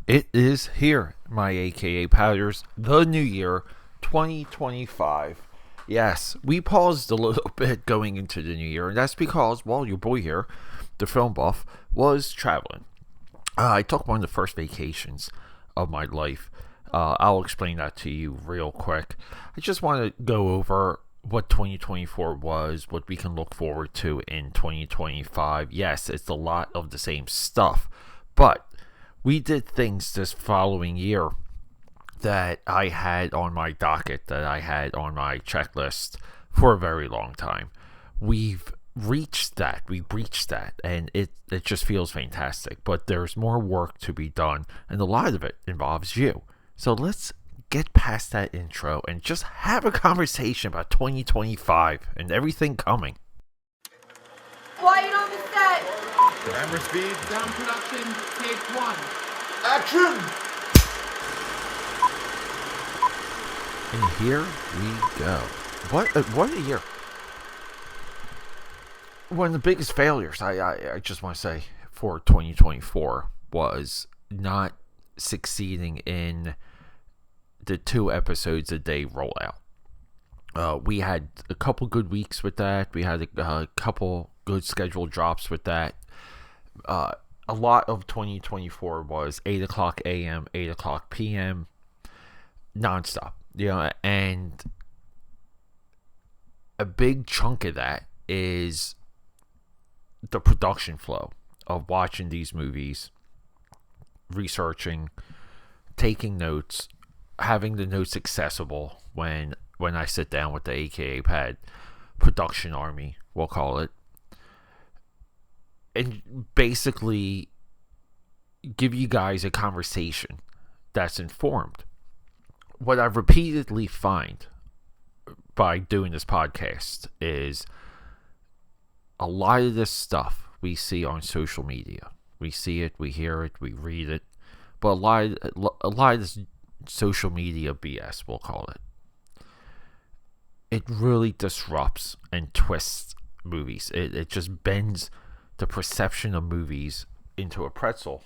It is here, my AKA powders, the new year, 2025. Yes, we paused a little bit going into the new year, and that's because, well, your boy here, the film buff, was traveling. I took one of the first vacations of my life. I'll explain that to you real quick. I just want to go over what 2024 was, what we can look forward to in 2025. Yes, it's a lot of the same stuff, but we did things this following year that I had on my docket, that I had on my checklist for a very long time. We breached that, and it just feels fantastic. But there's more work to be done, and a lot of it involves you. So let's get past that intro and just have a conversation about 2025 and everything coming. Quiet on the set. Camera speed. Sound production, take one. Action! And here we go. What a year. One of the biggest failures, I just want to say, for 2024 was not succeeding in the 2 episodes a day rollout. We had a couple good weeks with that. We had a couple good scheduled drops with that. A lot of 2024 was 8 o'clock a.m., 8 o'clock p.m., nonstop. And a big chunk of that is the production flow of watching these movies, researching, taking notes, having the notes accessible when I sit down with the AKA Pad production army, we'll call it, and basically give you guys a conversation that's informed. What I've repeatedly find by doing this podcast is a lot of this stuff we see on social media. We see it, we hear it, we read it, but a lot of this social media BS, we'll call it, it really disrupts and twists movies. It just bends the perception of movies into a pretzel.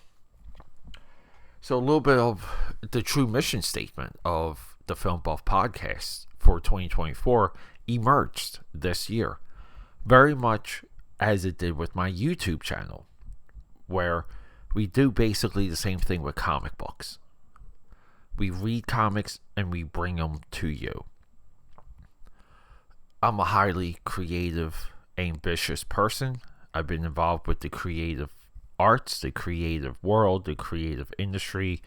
So a little bit of the true mission statement of the Film Buff podcast for 2024 emerged this year, very much as it did with my YouTube channel, where we do basically the same thing with comic books. We read comics and we bring them to you. I'm a highly creative, ambitious person. I've been involved with the creative arts, the creative world, the creative industry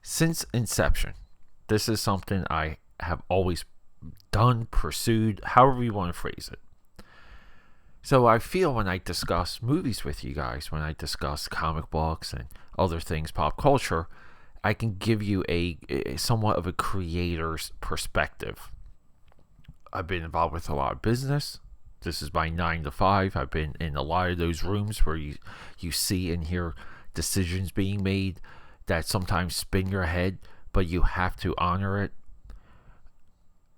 since inception. This is something I have always done, pursued, however you want to phrase it. So I feel when I discuss movies with you guys, when I discuss comic books and other things, pop culture, I can give you a somewhat of a creator's perspective. I've been involved with a lot of business. This is my 9 to 5. I've been in a lot of those rooms where you see and hear decisions being made that sometimes spin your head, but you have to honor it.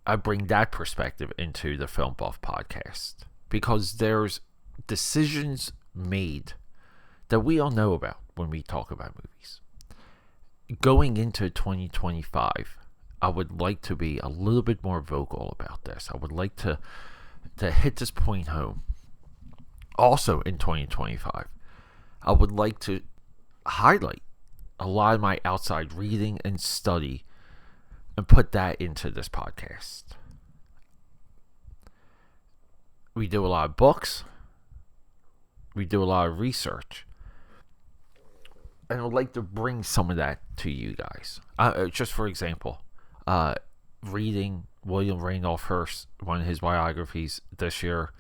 I bring that perspective into the Film Buff podcast because there's decisions made that we all know about when we talk about movies. Going into 2025, I would like to be a little bit more vocal about this. I would like to hit this point home. Also in 2025, I would like to highlight a lot of my outside reading and study and put that into this podcast. We do a lot of books. We do a lot of research. And I would like to bring some of that to you guys. Just for example, reading William Randolph Hearst, one of his biographies this year.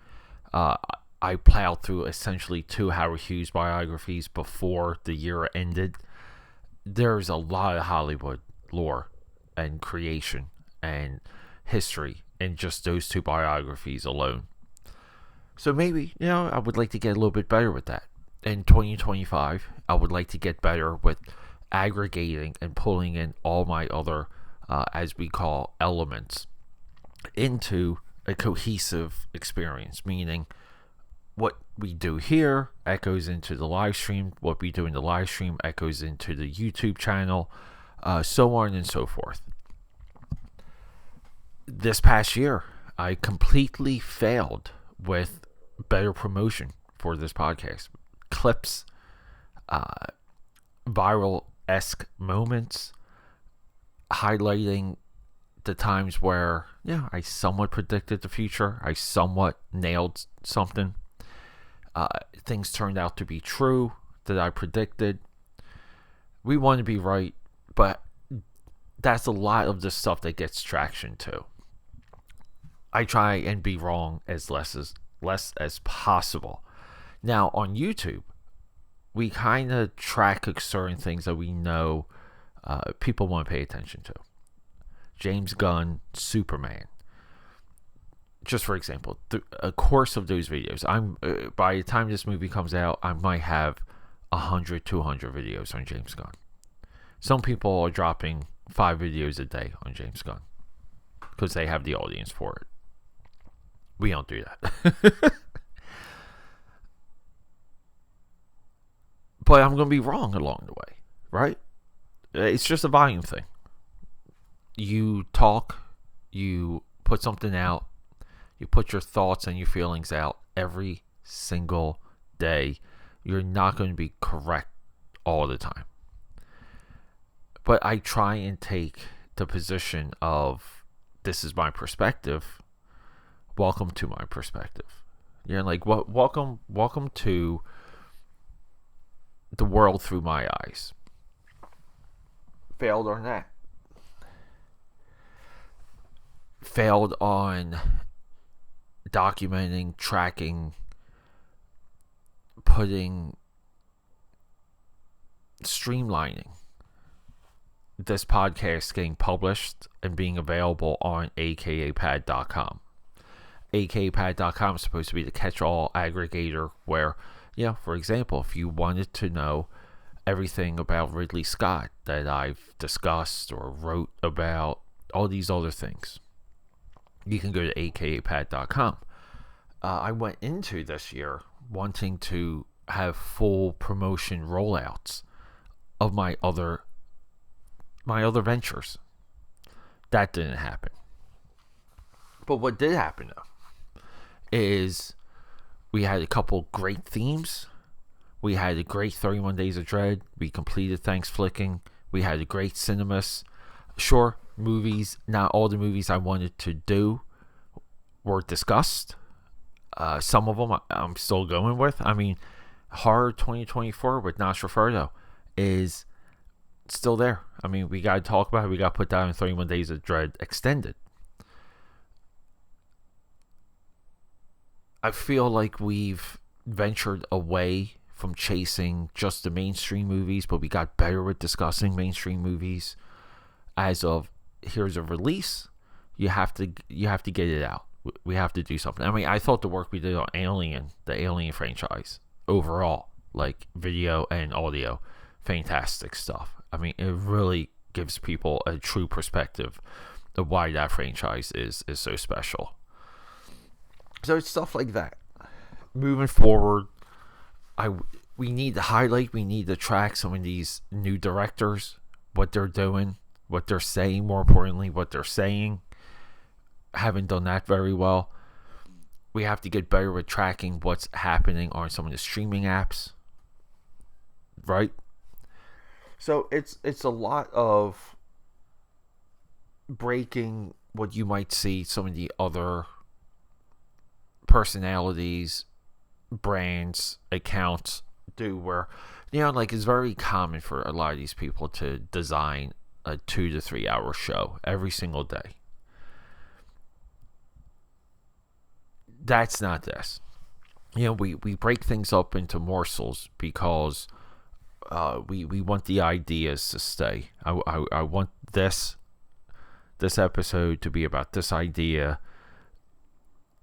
I plowed through essentially 2 Howard Hughes biographies before the year ended. There's a lot of Hollywood lore and creation and history in just those 2 biographies alone. So maybe, I would like to get a little bit better with that. In 2025, I would like to get better with aggregating and pulling in all my other, as we call, elements into a cohesive experience, meaning what we do here echoes into the live stream. What we do in the live stream echoes into the YouTube channel, so on and so forth. This past year, I completely failed with better promotion for this podcast. Clips, viral-esque moments, highlighting the times where, I somewhat predicted the future. I somewhat nailed something. Things turned out to be true that I predicted. We want to be right, but that's a lot of the stuff that gets traction too. I try and be wrong as less as possible. Now on YouTube, we kind of track certain things that we know people want to pay attention to. James Gunn, Superman. Just for example, a course of those videos, by the time this movie comes out, I might have 100, 200 videos on James Gunn. Some people are dropping 5 videos a day on James Gunn because they have the audience for it. We don't do that. But I'm going to be wrong along the way, right? It's just a volume thing. You talk, you put something out, you put your thoughts and your feelings out every single day. You're not going to be correct all the time. But I try and take the position of, this is my perspective. Welcome to my perspective. Welcome to the world through my eyes. Failed on that. Failed on documenting, tracking, streamlining this podcast getting published and being available on akapad.com. akapad.com is supposed to be the catch-all aggregator where, for example, if you wanted to know everything about Ridley Scott that I've discussed or wrote about, all these other things, you can go to akapad.com. I went into this year wanting to have full promotion rollouts of my other ventures. That didn't happen. But what did happen though is we had a couple great themes. We had a great 31 Days of Dread. We completed Thanks Flicking. We had a great cinemas. Sure, movies, not all the movies I wanted to do were discussed. Some of them I'm still going with. I mean, Horror 2024 with Nosferatu is still there. I mean, we got to talk about it. We got to put that in 31 Days of Dread Extended. I feel like we've ventured away from chasing just the mainstream movies, but we got better with discussing mainstream movies. As of here's a release, you have to get it out. We have to do something. I mean, I thought the work we did on Alien, the Alien franchise, overall, like video and audio, fantastic stuff. I mean, it really gives people a true perspective of why that franchise is so special. So it's stuff like that. Moving forward, we need to highlight, we need to track some of these new directors, what they're doing, what they're saying, more importantly, what they're saying. Haven't done that very well. We have to get better with tracking what's happening on some of the streaming apps. Right? So it's a lot of breaking what you might see some of the other personalities, brands, accounts do, where it's very common for a lot of these people to design a 2 to 3 hour show every single day. That's not this. We break things up into morsels because we want the ideas to stay. I want this episode to be about this idea,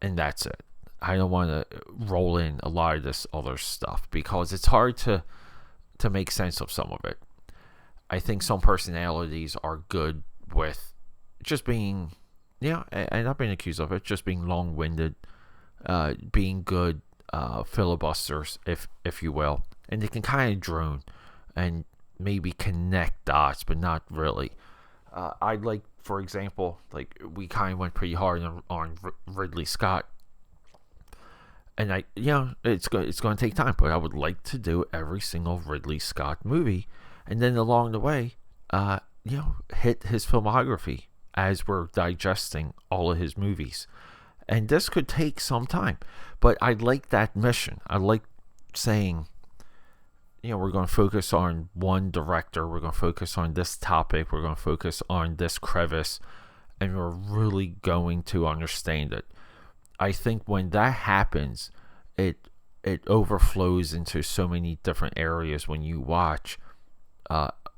and that's it. I don't want to roll in a lot of this other stuff because it's hard to make sense of some of it. I think some personalities are good with just being, and I've been accused of it, just being long-winded, being good filibusters, if you will, and they can kind of drone and maybe connect dots, but not really. I'd like, for example, like we kind of went pretty hard on Ridley Scott, and it's going to take time, but I would like to do every single Ridley Scott movie, and then along the way, hit his filmography as we're digesting all of his movies. And this could take some time, but I like that mission. I like saying, we're going to focus on one director, we're going to focus on this topic, we're going to focus on this crevice, and we're really going to understand it. I think when that happens, it overflows into so many different areas when you watch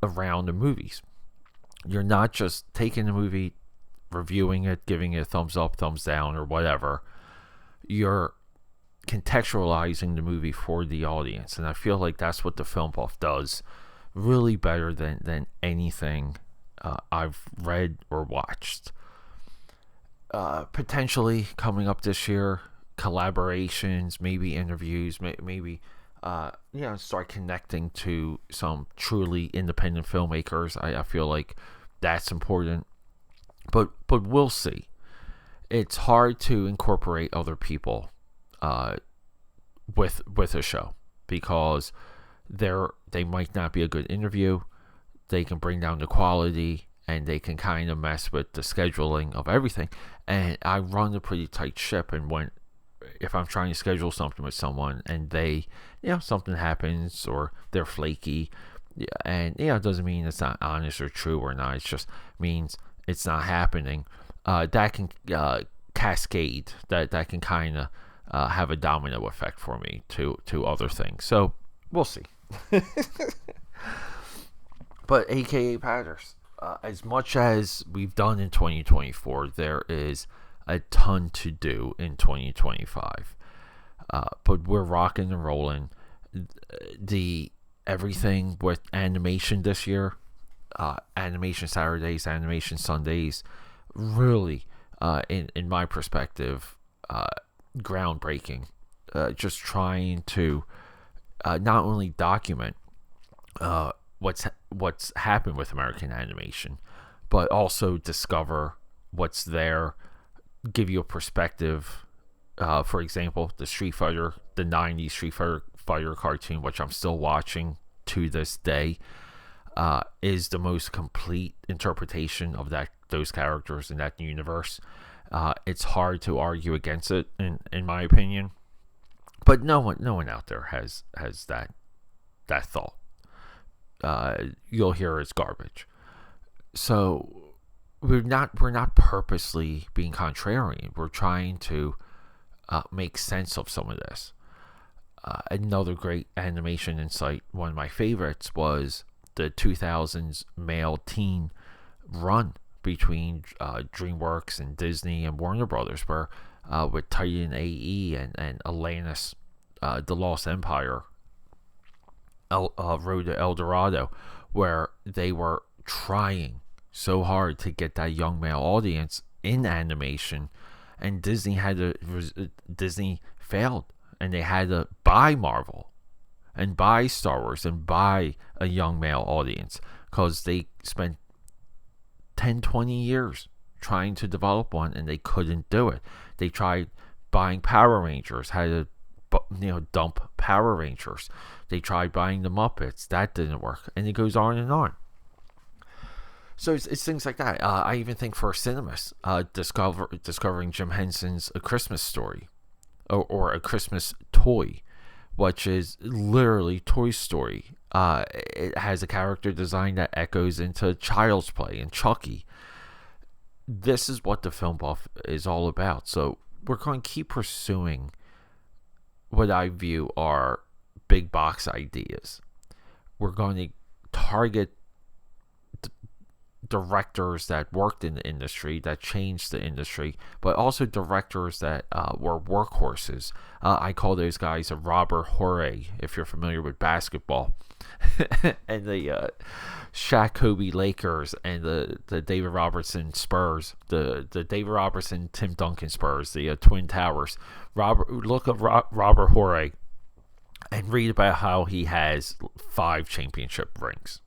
around the movies. You're not just taking the movie, reviewing it, giving it a thumbs up, thumbs down, or whatever. You're contextualizing the movie for the audience, and I feel like that's what the Film Buff does really better than anything I've read or watched. Potentially coming up this year, collaborations, maybe interviews, maybe start connecting to some truly independent filmmakers. I feel like that's important, but we'll see. It's hard to incorporate other people with a show because they might not be a good interview. They can bring down the quality, and they can kind of mess with the scheduling of everything. And I run a pretty tight ship, and if I'm trying to schedule something with someone and they, something happens or they're flaky, and it doesn't mean it's not honest or true or not. It just means it's not happening. That can cascade. That can kind of have a domino effect for me to other things. So we'll see. But AKA Patters, as much as we've done in 2024, there is a ton to do in 2025. But we're rocking and rolling. Everything with animation this year, animation Saturdays, animation Sundays, really, in my perspective, groundbreaking. Just trying to not only document what's happened with American animation, but also discover what's there, give you a perspective. For example, the 90s Street Fighter cartoon, which I'm still watching to this day, is the most complete interpretation of those characters in that universe. It's hard to argue against it, in my opinion. But no one out there has that thought. You'll hear it's garbage. So we're not purposely being contrarian. We're trying to make sense of some of this. Another great animation insight, one of my favorites, was the 2000s male teen run between DreamWorks and Disney and Warner Brothers, where with Titan AE and Atlantis, The Lost Empire, Road to El Dorado, where they were trying so hard to get that young male audience in animation, and Disney failed, and they had to buy Marvel and buy Star Wars and buy a young male audience, because they spent 10-20 years trying to develop one, and they couldn't do it. They tried buying Power Rangers, had to dump Power Rangers. They tried buying the Muppets, that didn't work, and it goes on and on. So it's things like that. I even think for cinemas, discovering Jim Henson's A Christmas Story, or A Christmas Toy, which is literally Toy Story. It has a character design that echoes into Child's Play and Chucky. This is what the Film Buff is all about. So we're going to keep pursuing what I view are big box ideas. We're going to target directors that worked in the industry, that changed the industry, but also directors that were workhorses. I call those guys a Robert Horry, if you're familiar with basketball. And Shaq Kobe Lakers and the David Robertson Spurs, the David Robertson Tim Duncan Spurs, the Twin Towers. Look up Robert Horry and read about how he has 5 championship rings.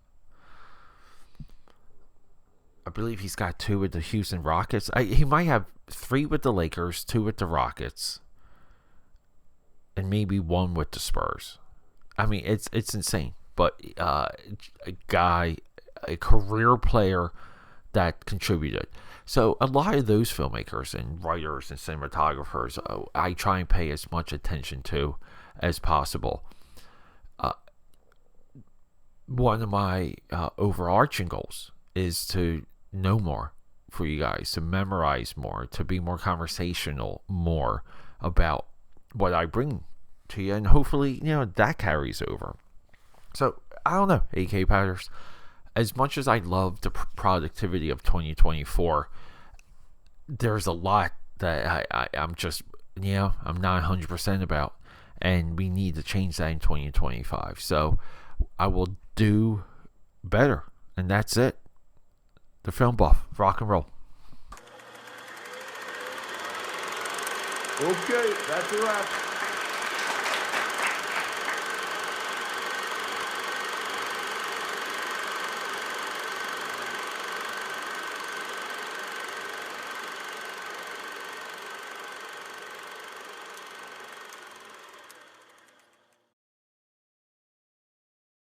I believe he's got 2 with the Houston Rockets. He might have 3 with the Lakers, 2 with the Rockets, and maybe 1 with the Spurs. I mean, it's insane. But a career player that contributed. So a lot of those filmmakers and writers and cinematographers, I try and pay as much attention to as possible. One of my overarching goals is to know more for you guys, to memorize more, to be more conversational more about what I bring to you, and hopefully, that carries over. So, I don't know, AK Powders. As much as I love the productivity of 2024, there's a lot that I'm just, I'm not 100% about. And we need to change that in 2025. So, I will do better. And that's it. The Film Buff. Rock and roll. Okay, that's a wrap.